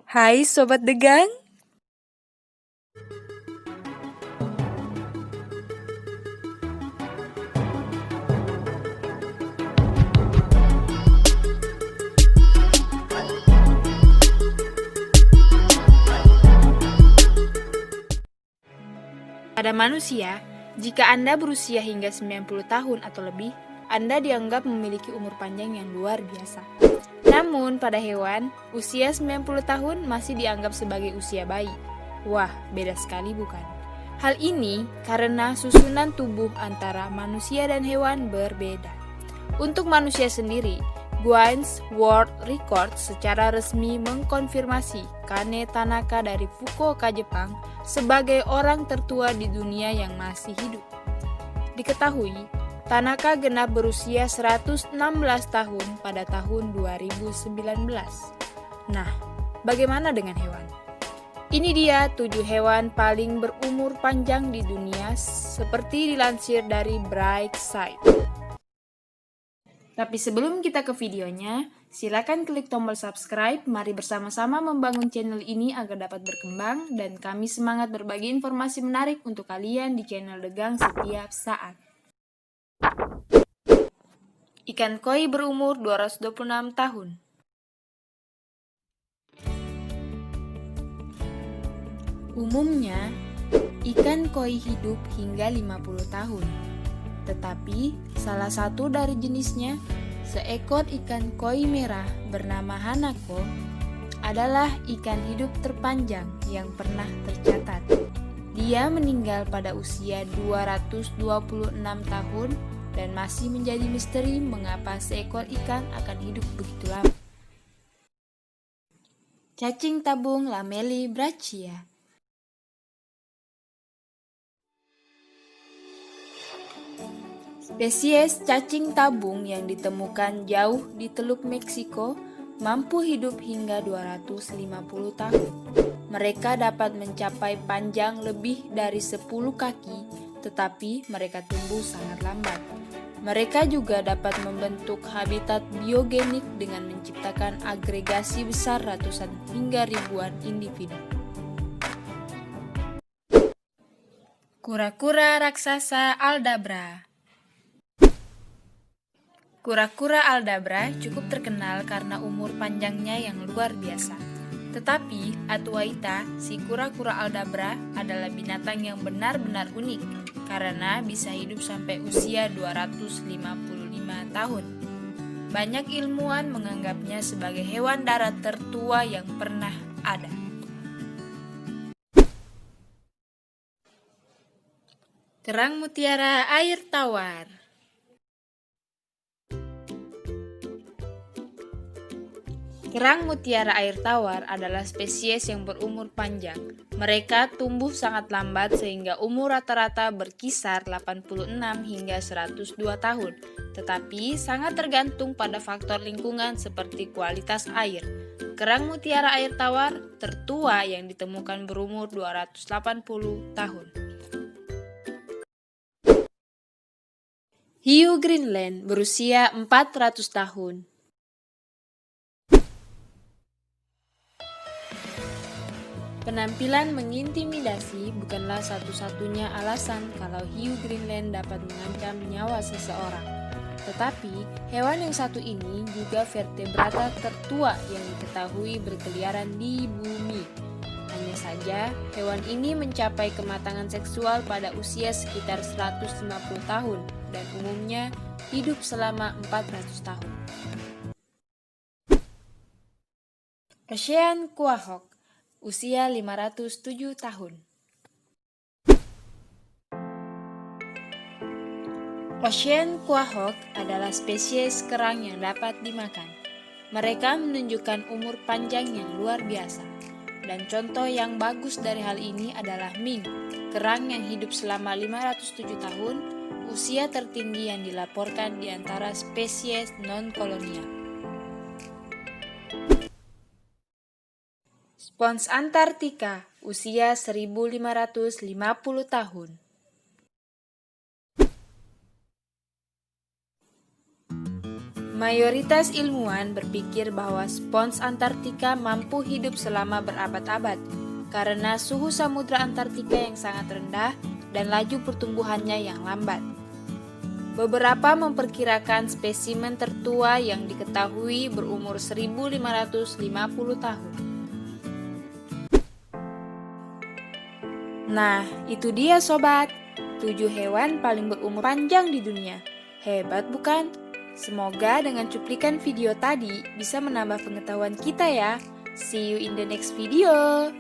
Hai Sobat Degang. Pada manusia, jika Anda berusia hingga 90 tahun atau lebih, Anda dianggap memiliki umur panjang yang luar biasa. Namun pada hewan, usia 90 tahun masih dianggap sebagai usia bayi. Wah, beda sekali bukan? Hal ini karena susunan tubuh antara manusia dan hewan berbeda. Untuk manusia sendiri, Guinness World Record secara resmi mengkonfirmasi Kane Tanaka dari Fukuoka, Jepang sebagai orang tertua di dunia yang masih hidup. Diketahui, Tanaka genap berusia 116 tahun pada tahun 2019. Nah, bagaimana dengan hewan? Ini dia 7 hewan paling berumur panjang di dunia seperti dilansir dari Brightside. Tapi sebelum kita ke videonya, silakan klik tombol subscribe. Mari bersama-sama membangun channel ini agar dapat berkembang dan kami semangat berbagi informasi menarik untuk kalian di channel Degang setiap saat. Ikan koi berumur 226 tahun. Umumnya, ikan koi hidup hingga 50 tahun. Tetapi salah satu dari jenisnya, seekor ikan koi merah bernama Hanako, adalah ikan hidup terpanjang yang pernah tercatat. Dia meninggal pada usia 226 tahun dan masih menjadi misteri mengapa seekor ikan akan hidup begitu lama. Cacing tabung Lamellibrachia. Spesies cacing tabung yang ditemukan jauh di Teluk Meksiko mampu hidup hingga 250 tahun. Mereka dapat mencapai panjang lebih dari 10 kaki, tetapi mereka tumbuh sangat lambat. Mereka juga dapat membentuk habitat biogenik dengan menciptakan agregasi besar ratusan hingga ribuan individu. Kura-kura raksasa Aldabra. Kura-kura Aldabra cukup terkenal karena umur panjangnya yang luar biasa. Tetapi, Atuaita, si kura-kura Aldabra adalah binatang yang benar-benar unik karena bisa hidup sampai usia 255 tahun. Banyak ilmuwan menganggapnya sebagai hewan darat tertua yang pernah ada. Kerang mutiara air tawar. Kerang mutiara air tawar adalah spesies yang berumur panjang. Mereka tumbuh sangat lambat sehingga umur rata-rata berkisar 86 hingga 102 tahun, tetapi sangat tergantung pada faktor lingkungan seperti kualitas air. Kerang mutiara air tawar tertua yang ditemukan berumur 280 tahun. Hiu Greenland berusia 400 tahun. Penampilan mengintimidasi bukanlah satu-satunya alasan kalau hiu Greenland dapat mengancam nyawa seseorang. Tetapi, hewan yang satu ini juga vertebrata tertua yang diketahui berkeliaran di bumi. Hanya saja, hewan ini mencapai kematangan seksual pada usia sekitar 150 tahun dan umumnya hidup selama 400 tahun. Ocean Quahog usia 507 tahun. Ocean Quahog adalah spesies kerang yang dapat dimakan. Mereka menunjukkan umur panjang yang luar biasa. Dan contoh yang bagus dari hal ini adalah mink, kerang yang hidup selama 507 tahun, usia tertinggi yang dilaporkan di antara spesies non-kolonial. Spons Antartika, usia 1550 tahun. Mayoritas ilmuwan berpikir bahwa spons Antartika mampu hidup selama berabad-abad karena suhu samudra Antartika yang sangat rendah dan laju pertumbuhannya yang lambat. Beberapa memperkirakan spesimen tertua yang diketahui berumur 1550 tahun. Nah, itu dia sobat, 7 hewan paling berumur panjang di dunia. Hebat bukan? Semoga dengan cuplikan video tadi bisa menambah pengetahuan kita ya. See you in the next video.